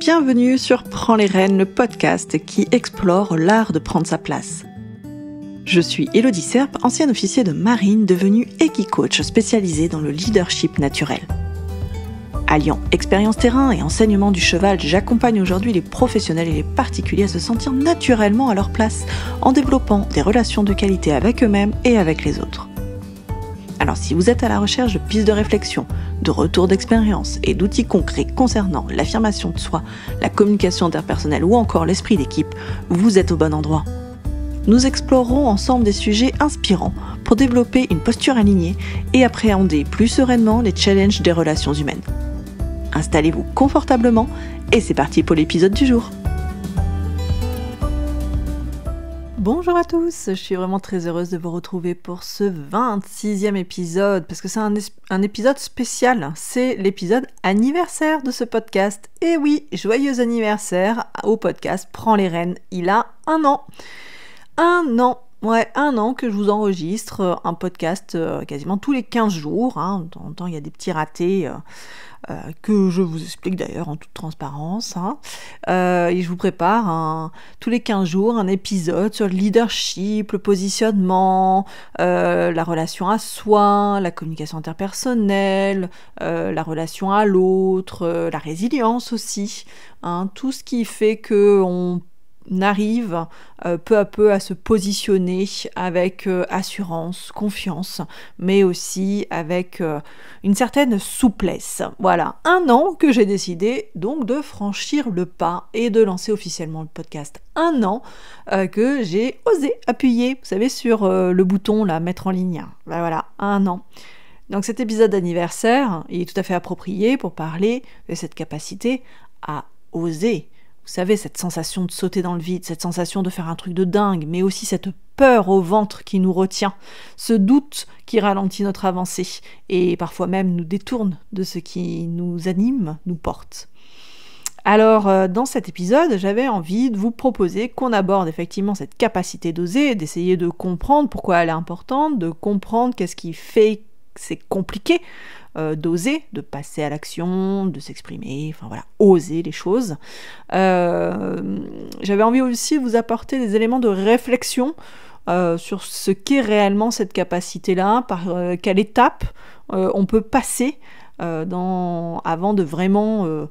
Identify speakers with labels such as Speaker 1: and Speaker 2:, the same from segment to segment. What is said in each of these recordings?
Speaker 1: Bienvenue sur Prends les rênes, le podcast qui explore l'art de prendre sa place. Je suis Élodie Serpe, ancienne officier de marine devenue équicoach spécialisée dans le leadership naturel. Alliant expérience terrain et enseignement du cheval, j'accompagne aujourd'hui les professionnels et les particuliers à se sentir naturellement à leur place en développant des relations de qualité avec eux-mêmes et avec les autres. Alors si vous êtes à la recherche de pistes de réflexion, de retours d'expérience et d'outils concrets concernant l'affirmation de soi, la communication interpersonnelle ou encore l'esprit d'équipe, vous êtes au bon endroit. Nous explorerons ensemble des sujets inspirants pour développer une posture alignée et appréhender plus sereinement les challenges des relations humaines. Installez-vous confortablement et c'est parti pour l'épisode du jour. Bonjour à tous, je suis vraiment très heureuse de vous retrouver pour ce 26e épisode, parce que c'est un épisode spécial, c'est l'épisode anniversaire de ce podcast. Et oui, joyeux anniversaire au podcast Prends les rênes, il a 1 an. 1 an que je vous enregistre un podcast quasiment tous les 15 jours, de temps en temps il y a des petits ratés que je vous explique d'ailleurs en toute transparence, et je vous prépare tous les 15 jours un épisode sur le leadership, le positionnement, la relation à soi, la communication interpersonnelle, la relation à l'autre, la résilience aussi, tout ce qui fait qu'on arrive peu à peu à se positionner avec assurance, confiance, mais aussi avec une certaine souplesse. Voilà, 1 an que j'ai décidé donc de franchir le pas et de lancer officiellement le podcast. 1 an que j'ai osé appuyer, vous savez, sur le bouton là, mettre en ligne. Ben voilà, 1 an. Donc cet épisode d'anniversaire, il est tout à fait approprié pour parler de cette capacité à oser. Vous savez, cette sensation de sauter dans le vide, cette sensation de faire un truc de dingue, mais aussi cette peur au ventre qui nous retient, ce doute qui ralentit notre avancée et parfois même nous détourne de ce qui nous anime, nous porte. Alors, dans cet épisode, j'avais envie de vous proposer qu'on aborde effectivement cette capacité d'oser, d'essayer de comprendre pourquoi elle est importante, de comprendre qu'est-ce qui fait que c'est compliqué, d'oser, de passer à l'action, de s'exprimer, enfin voilà, oser les choses. J'avais envie aussi de vous apporter des éléments de réflexion sur ce qu'est réellement cette capacité-là, par quelle étape on peut passer avant de vraiment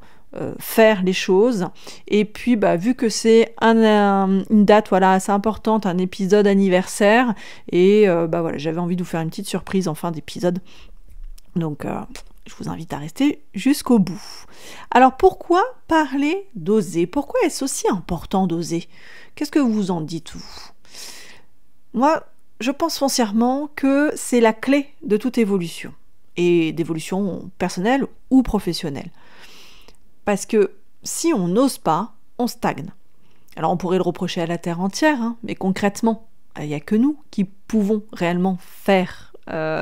Speaker 1: faire les choses. Et puis vu que c'est une date assez importante, un épisode anniversaire, et voilà, j'avais envie de vous faire une petite surprise en fin d'épisode. Donc, je vous invite à rester jusqu'au bout. Alors, pourquoi parler d'oser ? Pourquoi est-ce aussi important d'oser ? Qu'est-ce que vous en dites, vous ? Moi, je pense foncièrement que c'est la clé de toute évolution, et d'évolution personnelle ou professionnelle. Parce que si on n'ose pas, on stagne. Alors, on pourrait le reprocher à la terre entière, mais concrètement, il n'y a que nous qui pouvons réellement faire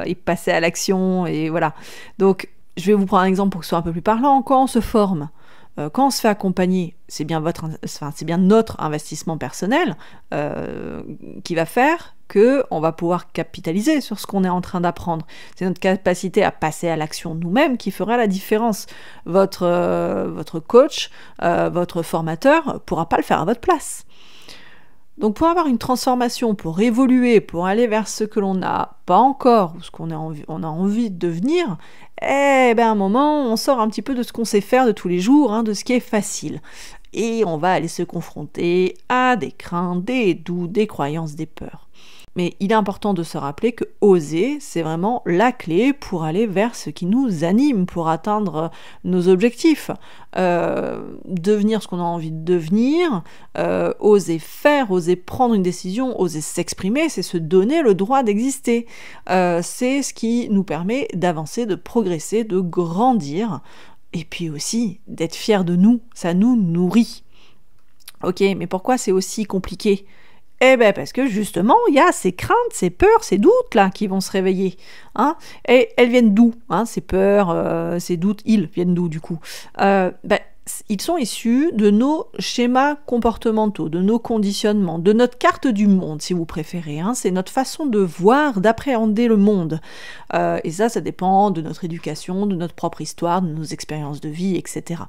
Speaker 1: et passer à l'action, et voilà. Donc, je vais vous prendre un exemple pour que ce soit un peu plus parlant. Quand on se forme, quand on se fait accompagner, c'est bien notre investissement personnel qui va faire qu'on va pouvoir capitaliser sur ce qu'on est en train d'apprendre. C'est notre capacité à passer à l'action nous-mêmes qui fera la différence. Votre coach, votre formateur ne pourra pas le faire à votre place. Donc pour avoir une transformation, pour évoluer, pour aller vers ce que l'on n'a pas encore, ou ce qu'on a envie de devenir, à un moment, on sort un petit peu de ce qu'on sait faire de tous les jours, de ce qui est facile. Et on va aller se confronter à des craintes, des doutes, des croyances, des peurs. Mais il est important de se rappeler que oser, c'est vraiment la clé pour aller vers ce qui nous anime, pour atteindre nos objectifs. Devenir ce qu'on a envie de devenir, oser faire, oser prendre une décision, oser s'exprimer, c'est se donner le droit d'exister. C'est ce qui nous permet d'avancer, de progresser, de grandir, et puis aussi d'être fiers de nous, ça nous nourrit. Ok, mais pourquoi c'est aussi compliqué ? Parce que justement, il y a ces craintes, ces peurs, ces doutes là qui vont se réveiller. Et elles viennent d'où ? Ces peurs, ces doutes, ils viennent d'où du coup ? Ils sont issus de nos schémas comportementaux, de nos conditionnements, de notre carte du monde, si vous préférez. C'est notre façon de voir, d'appréhender le monde. Et ça dépend de notre éducation, de notre propre histoire, de nos expériences de vie, etc.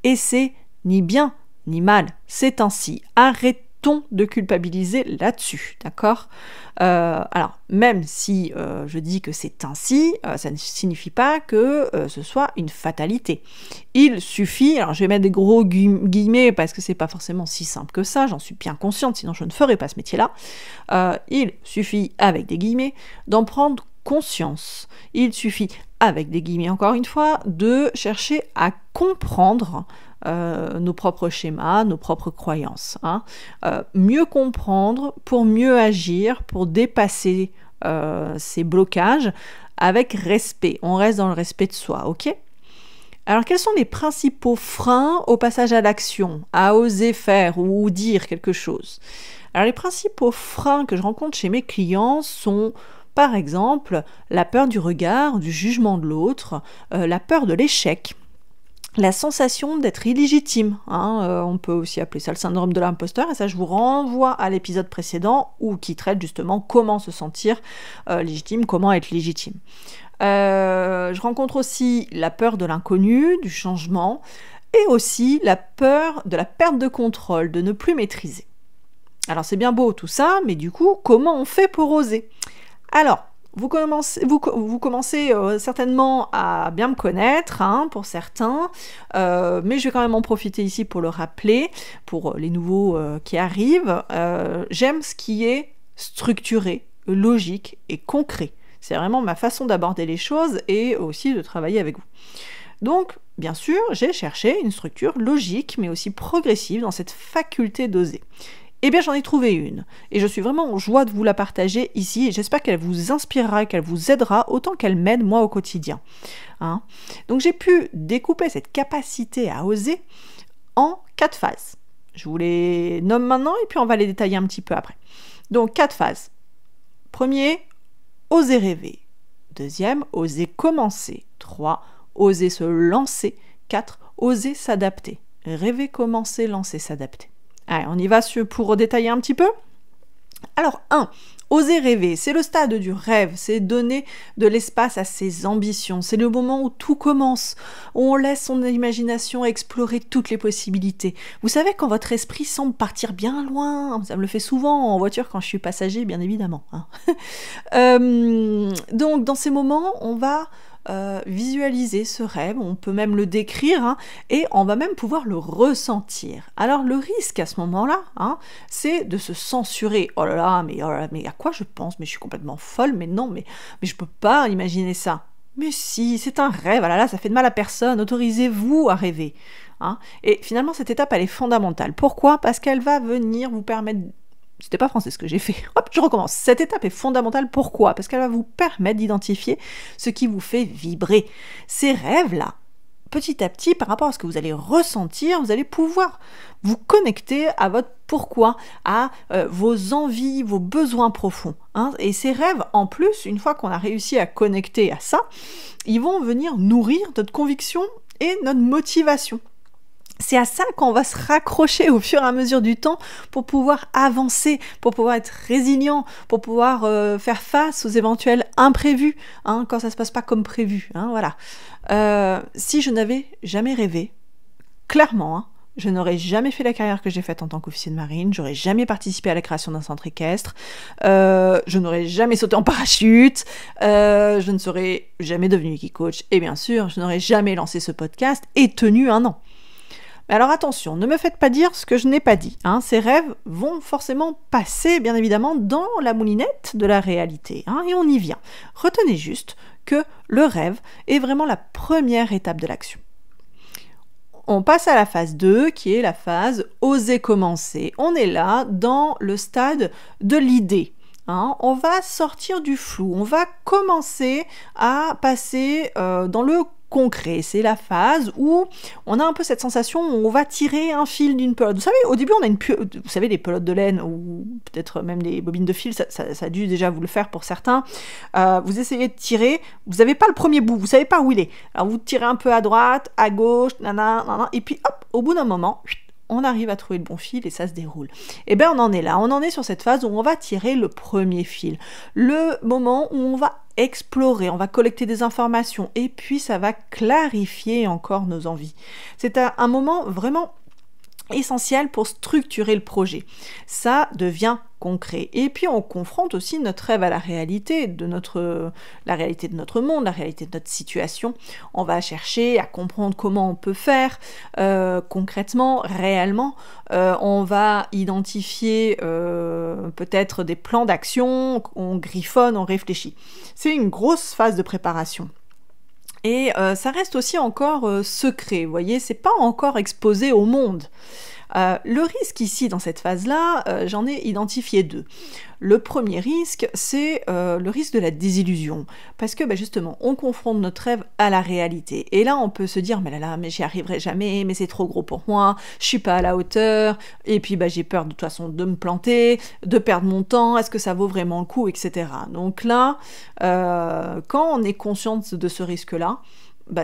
Speaker 1: Et c'est ni bien, ni mal. C'est ainsi. Arrêtons de culpabiliser là-dessus, d'accord ? Alors, même si je dis que c'est ainsi, ça ne signifie pas que ce soit une fatalité. Il suffit, alors je vais mettre des gros guillemets parce que c'est pas forcément si simple que ça, j'en suis bien consciente, sinon je ne ferais pas ce métier-là. Il suffit, avec des guillemets, d'en prendre conscience. Il suffit, avec des guillemets encore une fois, de chercher à comprendre nos propres schémas, nos propres croyances. Mieux comprendre pour mieux agir, pour dépasser ces blocages avec respect. On reste dans le respect de soi, ok ? Alors, quels sont les principaux freins au passage à l'action, à oser faire ou dire quelque chose ? Alors, les principaux freins que je rencontre chez mes clients sont, par exemple, la peur du regard, du jugement de l'autre, la peur de l'échec, la sensation d'être illégitime, on peut aussi appeler ça le syndrome de l'imposteur, et ça je vous renvoie à l'épisode précédent qui traite justement comment se sentir légitime, comment être légitime. Je rencontre aussi la peur de l'inconnu, du changement, et aussi la peur de la perte de contrôle, de ne plus maîtriser. Alors c'est bien beau tout ça, mais du coup, comment on fait pour oser ? Alors, vous commencez certainement à bien me connaître, pour certains, mais je vais quand même en profiter ici pour le rappeler, pour les nouveaux qui arrivent. J'aime ce qui est structuré, logique et concret. C'est vraiment ma façon d'aborder les choses et aussi de travailler avec vous. Donc, bien sûr, j'ai cherché une structure logique, mais aussi progressive dans cette faculté d'oser. Eh bien, j'en ai trouvé une, et je suis vraiment en joie de vous la partager ici, et j'espère qu'elle vous inspirera, qu'elle vous aidera autant qu'elle m'aide moi au quotidien. Donc j'ai pu découper cette capacité à oser en 4 phases. Je vous les nomme maintenant, et puis on va les détailler un petit peu après. Donc 4 phases. Premier, oser rêver. Deuxième, oser commencer. 3, oser se lancer. 4, oser s'adapter. Rêver, commencer, lancer, s'adapter. Allez, on y va pour détailler un petit peu. Alors, 1. Oser rêver, c'est le stade du rêve, c'est donner de l'espace à ses ambitions, c'est le moment où tout commence, où on laisse son imagination explorer toutes les possibilités. Vous savez, quand votre esprit semble partir bien loin, ça me le fait souvent en voiture quand je suis passager, bien évidemment. Donc, dans ces moments, on va visualiser ce rêve, on peut même le décrire, et on va même pouvoir le ressentir. Alors le risque à ce moment-là, c'est de se censurer. Oh là là, mais à quoi je pense ? Mais je suis complètement folle, mais non, mais je peux pas imaginer ça. Mais si, c'est un rêve, ah là là, ça fait de mal à personne, autorisez-vous à rêver. Et finalement, cette étape, elle est fondamentale. Pourquoi ? Parce qu'elle va venir vous permettre... C'était pas français ce que j'ai fait. Hop, je recommence. Cette étape est fondamentale. Pourquoi ? Parce qu'elle va vous permettre d'identifier ce qui vous fait vibrer. Ces rêves-là, petit à petit, par rapport à ce que vous allez ressentir, vous allez pouvoir vous connecter à votre pourquoi, à vos envies, vos besoins profonds. Et ces rêves, en plus, une fois qu'on a réussi à connecter à ça, ils vont venir nourrir notre conviction et notre motivation. C'est à ça qu'on va se raccrocher au fur et à mesure du temps pour pouvoir avancer, pour pouvoir être résilient, pour pouvoir faire face aux éventuels imprévus, quand ça se passe pas comme prévu. Voilà. Si je n'avais jamais rêvé, clairement, je n'aurais jamais fait la carrière que j'ai faite en tant qu'officier de marine, j'aurais jamais participé à la création d'un centre équestre, je n'aurais jamais sauté en parachute, je ne serais jamais devenue Wikicoach, et bien sûr, je n'aurais jamais lancé ce podcast et tenu 1 an. Mais alors attention, ne me faites pas dire ce que je n'ai pas dit. Ces rêves vont forcément passer, bien évidemment, dans la moulinette de la réalité. Et on y vient. Retenez juste que le rêve est vraiment la première étape de l'action. On passe à la phase 2, qui est la phase « oser commencer ». On est là dans le stade de l'idée. On va sortir du flou, on va commencer à passer dans le concret. C'est la phase où on a un peu cette sensation où on va tirer un fil d'une pelote. Vous savez, au début, on a vous savez, les pelotes de laine ou peut-être même des bobines de fil, ça a dû déjà vous le faire pour certains. Vous essayez de tirer, vous n'avez pas le premier bout, vous savez pas où il est. Alors vous tirez un peu à droite, à gauche, et puis hop, au bout d'un moment, on arrive à trouver le bon fil et ça se déroule. Et bien on en est là, on en est sur cette phase où on va tirer le premier fil. Le moment où on va explorer, on va collecter des informations et puis ça va clarifier encore nos envies. C'est un moment vraiment essentiel pour structurer le projet. Ça devient concret. Et puis on confronte aussi notre rêve à la réalité de notre monde, la réalité de notre situation. On va chercher à comprendre comment on peut faire concrètement, réellement. On va identifier peut-être des plans d'action, on griffonne, on réfléchit. C'est une grosse phase de préparation. Et ça reste aussi encore secret, vous voyez, c'est pas encore exposé au monde. Le risque ici, dans cette phase-là, j'en ai identifié 2. Le premier risque, c'est le risque de la désillusion. Parce que justement, on confronte notre rêve à la réalité. Et là, on peut se dire, mais mais j'y arriverai jamais, mais c'est trop gros pour moi, je suis pas à la hauteur, et puis j'ai peur de toute façon de me planter, de perdre mon temps, est-ce que ça vaut vraiment le coup, etc. Donc là, quand on est conscient de ce risque-là,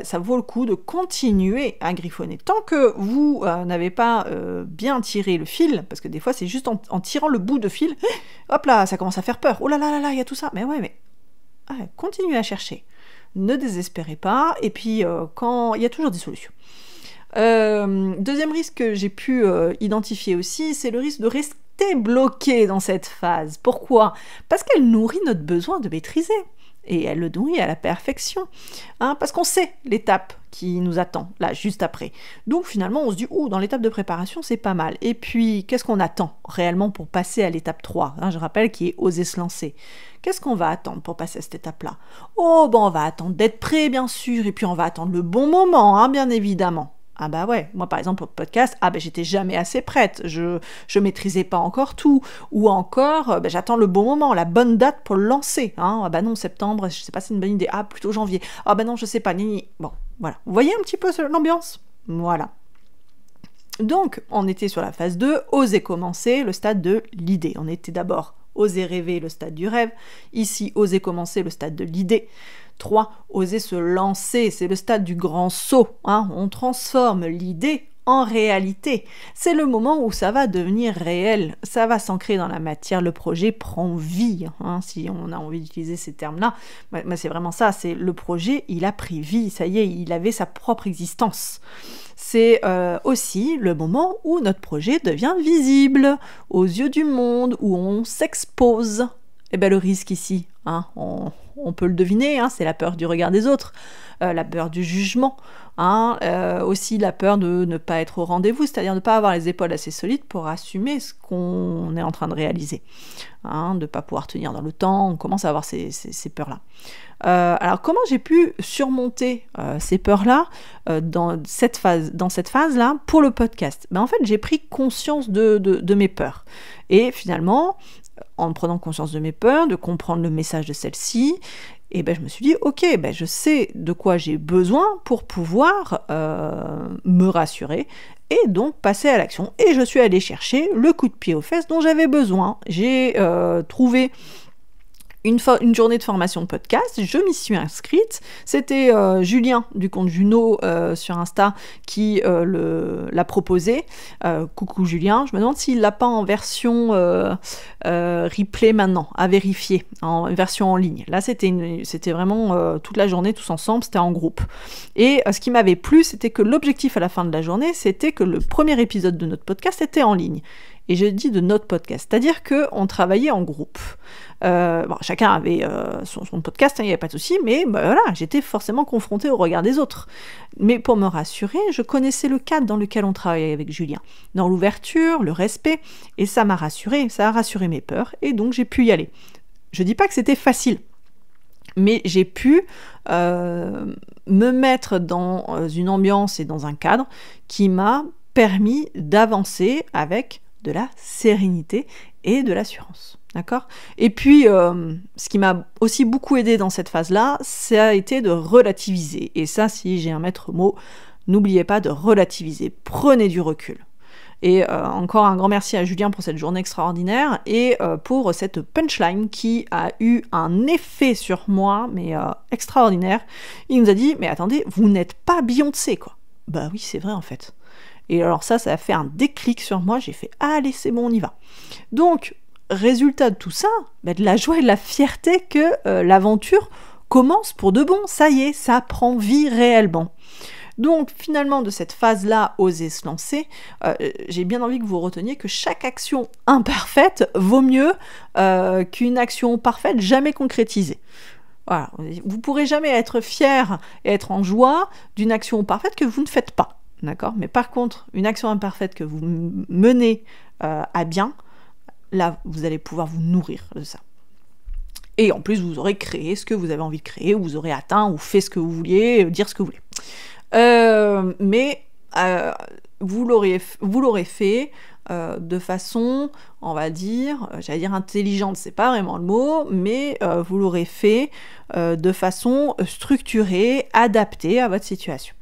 Speaker 1: ça vaut le coup de continuer à griffonner. Tant que vous n'avez pas bien tiré le fil, parce que des fois c'est juste en tirant le bout de fil, hop là, ça commence à faire peur. Oh là là là là, il y a tout ça. Mais continuez à chercher. Ne désespérez pas. Et puis quand il y a toujours des solutions. Deuxième risque que j'ai pu identifier aussi, c'est le risque de rester bloqué dans cette phase. Pourquoi ? Parce qu'elle nourrit notre besoin de maîtriser. Et elle le nourrit à la perfection, parce qu'on sait l'étape qui nous attend, là, juste après. Donc finalement, on se dit, dans l'étape de préparation, c'est pas mal. Et puis, qu'est-ce qu'on attend réellement pour passer à l'étape 3 ? Je rappelle, qui est oser se lancer. Qu'est-ce qu'on va attendre pour passer à cette étape-là ? On va attendre d'être prêt, bien sûr, et puis on va attendre le bon moment, bien évidemment. Moi par exemple au podcast, j'étais jamais assez prête, je maîtrisais pas encore tout, ou encore j'attends le bon moment, la bonne date pour le lancer, non, septembre, je sais pas si c'est une bonne idée, plutôt janvier, non, je sais pas, bon, voilà, vous voyez un petit peu l'ambiance ? Voilà. Donc, on était sur la phase 2, oser commencer, le stade de l'idée. On était d'abord oser rêver, le stade du rêve, ici oser commencer, le stade de l'idée. 3. Oser se lancer, c'est le stade du grand saut. On transforme l'idée en réalité. C'est le moment où ça va devenir réel, ça va s'ancrer dans la matière, le projet prend vie, si on a envie d'utiliser ces termes-là. C'est vraiment ça, c'est le projet, il a pris vie, ça y est, il avait sa propre existence. C'est aussi le moment où notre projet devient visible aux yeux du monde, où on s'expose. Le risque ici, on peut le deviner, c'est la peur du regard des autres, la peur du jugement, aussi la peur de ne pas être au rendez-vous, c'est-à-dire de ne pas avoir les épaules assez solides pour assumer ce qu'on est en train de réaliser, de ne pas pouvoir tenir dans le temps, on commence à avoir ces peurs-là. Alors comment j'ai pu surmonter ces peurs-là dans cette phase-là pour le podcast ? En fait, j'ai pris conscience de mes peurs. Et finalement, en prenant conscience de mes peurs, de comprendre le message de celle-ci, je me suis dit, ok, je sais de quoi j'ai besoin pour pouvoir me rassurer et donc passer à l'action. Et je suis allée chercher le coup de pied aux fesses dont j'avais besoin. J'ai trouvé une journée de formation de podcast, je m'y suis inscrite, c'était Julien du compte Juno sur Insta qui l'a proposé, coucou Julien, je me demande s'il l'a pas en version replay maintenant, à vérifier, en version en ligne, là c'était vraiment toute la journée tous ensemble, c'était en groupe, et ce qui m'avait plu c'était que l'objectif à la fin de la journée c'était que le premier épisode de notre podcast était en ligne. Et je dis de notre podcast, c'est-à-dire qu'on travaillait en groupe. Chacun avait son podcast, il n'y avait pas de souci, mais j'étais forcément confrontée au regard des autres. Mais pour me rassurer, je connaissais le cadre dans lequel on travaillait avec Julien, dans l'ouverture, le respect, et ça m'a rassurée, ça a rassuré mes peurs, et donc j'ai pu y aller. Je dis pas que c'était facile, mais j'ai pu me mettre dans une ambiance et dans un cadre qui m'a permis d'avancer avec de la sérénité et de l'assurance. D'accord ? Et puis, ce qui m'a aussi beaucoup aidé dans cette phase-là, ça a été de relativiser. Et ça, si j'ai un maître mot, n'oubliez pas de relativiser. Prenez du recul. Et encore un grand merci à Julien pour cette journée extraordinaire et pour cette punchline qui a eu un effet sur moi, mais extraordinaire. Il nous a dit, mais attendez, vous n'êtes pas Beyoncé, quoi. Oui, c'est vrai en fait. Et alors ça a fait un déclic sur moi, j'ai fait « Allez, c'est bon, on y va ». Donc, résultat de tout ça, de la joie et de la fierté que l'aventure commence pour de bon. Ça y est, ça prend vie réellement. Donc finalement de cette phase-là, oser se lancer, j'ai bien envie que vous reteniez que chaque action imparfaite vaut mieux qu'une action parfaite jamais concrétisée. Voilà. Vous ne pourrez jamais être fier et être en joie d'une action parfaite que vous ne faites pas. D'accord ? Mais par contre, une action imparfaite que vous menez à bien, là, vous allez pouvoir vous nourrir de ça. Et en plus, vous aurez créé ce que vous avez envie de créer, vous aurez atteint ou fait ce que vous vouliez, dire ce que vous voulez. Mais vous l'aurez fait de façon, on va dire, j'allais dire intelligente, c'est pas vraiment le mot, mais vous l'aurez fait de façon structurée, adaptée à votre situation.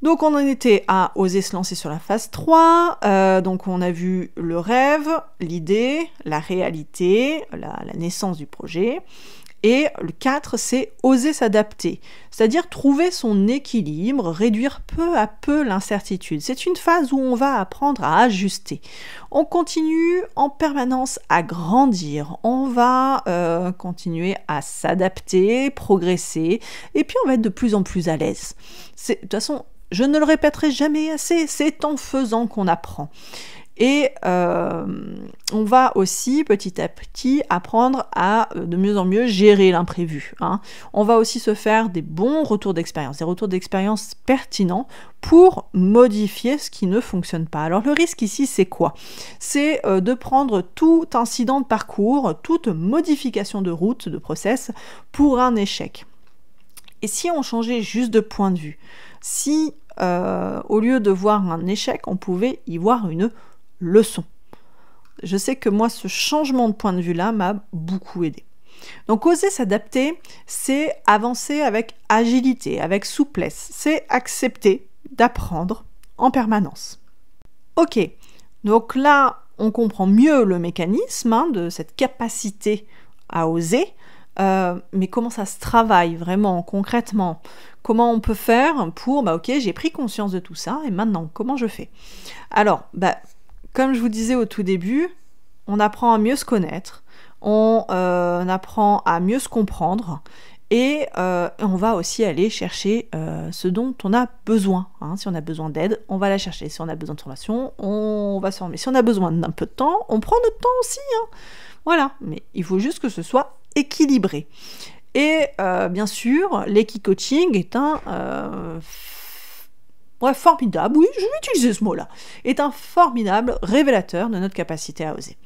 Speaker 1: Donc on en était à oser se lancer sur la phase 3, donc on a vu le rêve, l'idée, la réalité, la naissance du projet, et le 4 c'est oser s'adapter, c'est-à-dire trouver son équilibre, réduire peu à peu l'incertitude. C'est une phase où on va apprendre à ajuster. On continue en permanence à grandir, on va continuer à s'adapter, progresser, et puis on va être de plus en plus à l'aise. De toute façon, je ne le répéterai jamais assez, c'est en faisant qu'on apprend. Et on va aussi petit à petit apprendre à de mieux en mieux gérer l'imprévu. On va aussi se faire des bons retours d'expérience, des retours d'expérience pertinents pour modifier ce qui ne fonctionne pas. Alors le risque ici, c'est quoi ? C'est de prendre tout incident de parcours, toute modification de route, de process, pour un échec. Et si on changeait juste de point de vue, si au lieu de voir un échec, on pouvait y voir une leçon. Je sais que moi, ce changement de point de vue-là m'a beaucoup aidé. Donc, oser s'adapter, c'est avancer avec agilité, avec souplesse. C'est accepter d'apprendre en permanence. Ok, donc là, on comprend mieux le mécanisme de cette capacité à oser. Mais comment ça se travaille vraiment, concrètement ? Comment on peut faire pour, ok, j'ai pris conscience de tout ça, et maintenant, comment je fais ? Alors, comme je vous disais au tout début, on apprend à mieux se connaître, on apprend à mieux se comprendre, et on va aussi aller chercher ce dont on a besoin. Si on a besoin d'aide, on va la chercher. Si on a besoin de formation, on va se former. Si on a besoin d'un peu de temps, on prend notre temps aussi. Voilà, mais il faut juste que ce soit équilibré. Et bien sûr, l'Equi-Coaching est un formidable, oui, je vais utiliser ce mot-là, est un formidable révélateur de notre capacité à oser.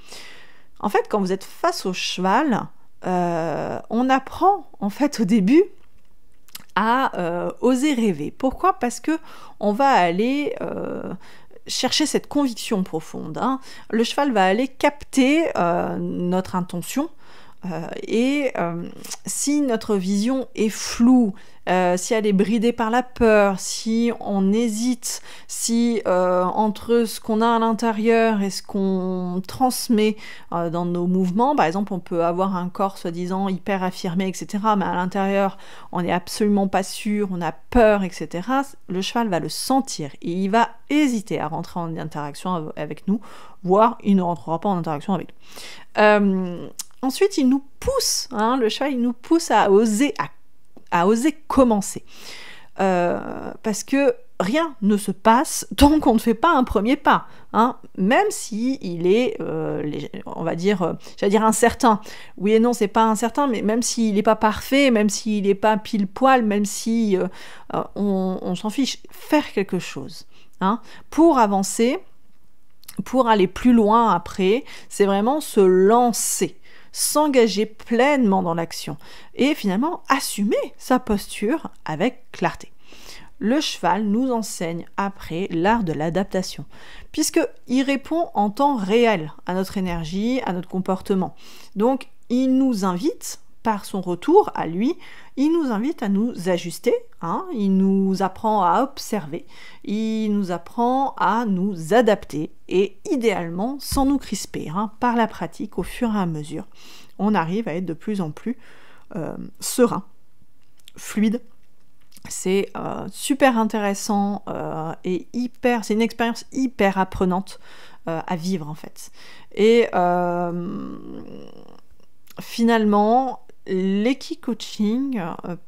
Speaker 1: En fait, quand vous êtes face au cheval, on apprend en fait au début à oser rêver. Pourquoi ? Parce que on va aller chercher cette conviction profonde. Le cheval va aller capter notre intention. Et si notre vision est floue, si elle est bridée par la peur, si on hésite, si entre ce qu'on a à l'intérieur et ce qu'on transmet dans nos mouvements, par exemple on peut avoir un corps soi-disant hyper affirmé, etc., mais à l'intérieur on n'est absolument pas sûr, on a peur, etc., le cheval va le sentir et il va hésiter à rentrer en interaction avec nous, voire il ne rentrera pas en interaction avec nous. Ensuite, il nous pousse, le cheval, il nous pousse à oser commencer. Parce que rien ne se passe tant qu'on ne fait pas un premier pas. Même si il est, on va dire, j'allais dire incertain. Oui et non, c'est pas incertain, mais même s'il n'est pas parfait, même s'il n'est pas pile poil, même si on s'en fiche, faire quelque chose. Pour avancer, pour aller plus loin après, c'est vraiment se lancer. S'engager pleinement dans l'action et finalement assumer sa posture avec clarté. Le cheval nous enseigne après l'art de l'adaptation, puisqu'il répond en temps réel à notre énergie, à notre comportement. Donc, il nous invite, par son retour à lui, il nous invite à nous ajuster, il nous apprend à observer, il nous apprend à nous adapter et idéalement sans nous crisper. Par la pratique, au fur et à mesure, on arrive à être de plus en plus serein, fluide. C'est super intéressant et c'est une expérience hyper apprenante à vivre en fait. Et finalement, l'Equi-Coaching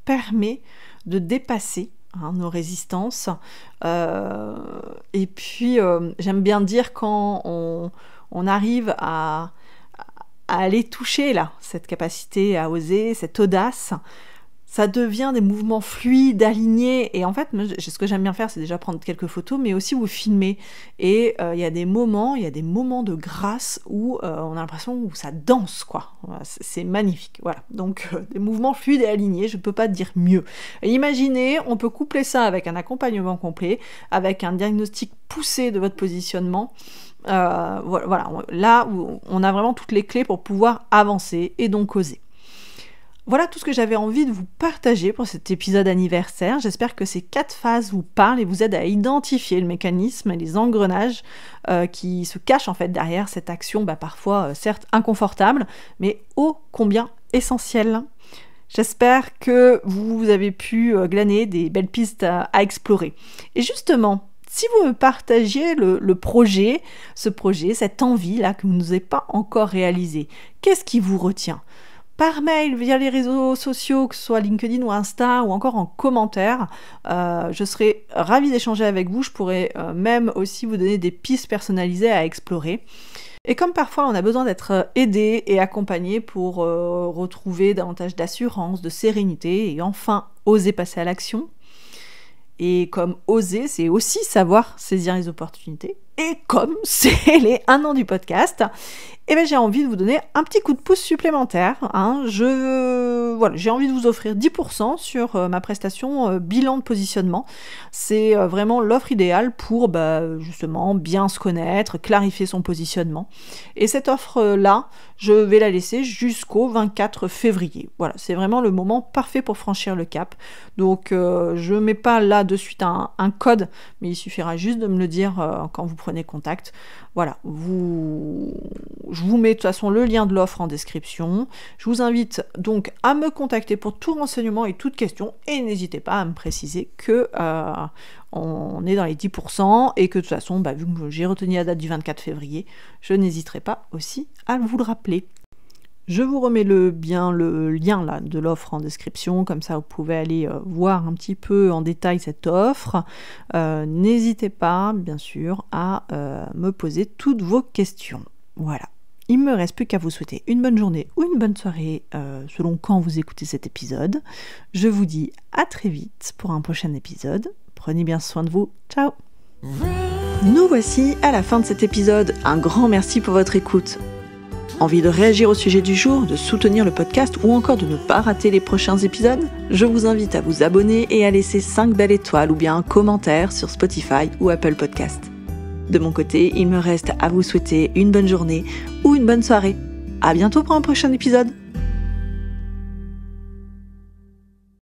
Speaker 1: permet de dépasser nos résistances. Et puis, j'aime bien dire quand on arrive à aller toucher là, cette capacité à oser, cette audace, ça devient des mouvements fluides, alignés. Et en fait, ce que j'aime bien faire, c'est déjà prendre quelques photos, mais aussi vous filmer. Et il y a des moments de grâce où on a l'impression où ça danse, quoi. C'est magnifique. Voilà. Donc, des mouvements fluides et alignés, je ne peux pas dire mieux. Et imaginez, on peut coupler ça avec un accompagnement complet, avec un diagnostic poussé de votre positionnement. Voilà, là où on a vraiment toutes les clés pour pouvoir avancer et donc oser. Voilà tout ce que j'avais envie de vous partager pour cet épisode anniversaire. J'espère que ces 4 phases vous parlent et vous aident à identifier le mécanisme et les engrenages qui se cachent en fait derrière cette action, parfois certes inconfortable, mais ô combien essentielle. J'espère que vous avez pu glaner des belles pistes à explorer. Et justement, si vous me partagiez le projet, cette envie-là que vous n'avez pas encore réalisée, qu'est-ce qui vous retient ? Par mail, via les réseaux sociaux, que ce soit LinkedIn ou Insta, ou encore en commentaire. Je serai ravie d'échanger avec vous. Je pourrais même aussi vous donner des pistes personnalisées à explorer. Et comme parfois on a besoin d'être aidé et accompagné pour retrouver davantage d'assurance, de sérénité et enfin oser passer à l'action. Et comme oser, c'est aussi savoir saisir les opportunités. Et comme c'est les 1 an du podcast, j'ai envie de vous donner un petit coup de pouce supplémentaire. J'ai envie de vous offrir 10% sur ma prestation bilan de positionnement. C'est vraiment l'offre idéale pour justement bien se connaître, clarifier son positionnement. Et cette offre-là, je vais la laisser jusqu'au 24 février. Voilà, c'est vraiment le moment parfait pour franchir le cap. Donc je ne mets pas là de suite un code, mais il suffira juste de me le dire quand vous prenez contact. Voilà, je vous mets de toute façon le lien de l'offre en description. Je vous invite donc à me contacter pour tout renseignement et toute question. Et n'hésitez pas à me préciser que on est dans les 10% et que de toute façon, vu que j'ai retenu la date du 24 février, je n'hésiterai pas aussi à vous le rappeler. Je vous remets le lien là, de l'offre en description, comme ça vous pouvez aller voir un petit peu en détail cette offre. N'hésitez pas, bien sûr, à me poser toutes vos questions. Voilà. Il ne me reste plus qu'à vous souhaiter une bonne journée ou une bonne soirée selon quand vous écoutez cet épisode. Je vous dis à très vite pour un prochain épisode. Prenez bien soin de vous. Ciao! Nous voici à la fin de cet épisode. Un grand merci pour votre écoute. Envie de réagir au sujet du jour, de soutenir le podcast ou encore de ne pas rater les prochains épisodes ? Je vous invite à vous abonner et à laisser 5 belles étoiles ou bien un commentaire sur Spotify ou Apple Podcast. De mon côté, il me reste à vous souhaiter une bonne journée ou une bonne soirée. À bientôt pour un prochain épisode.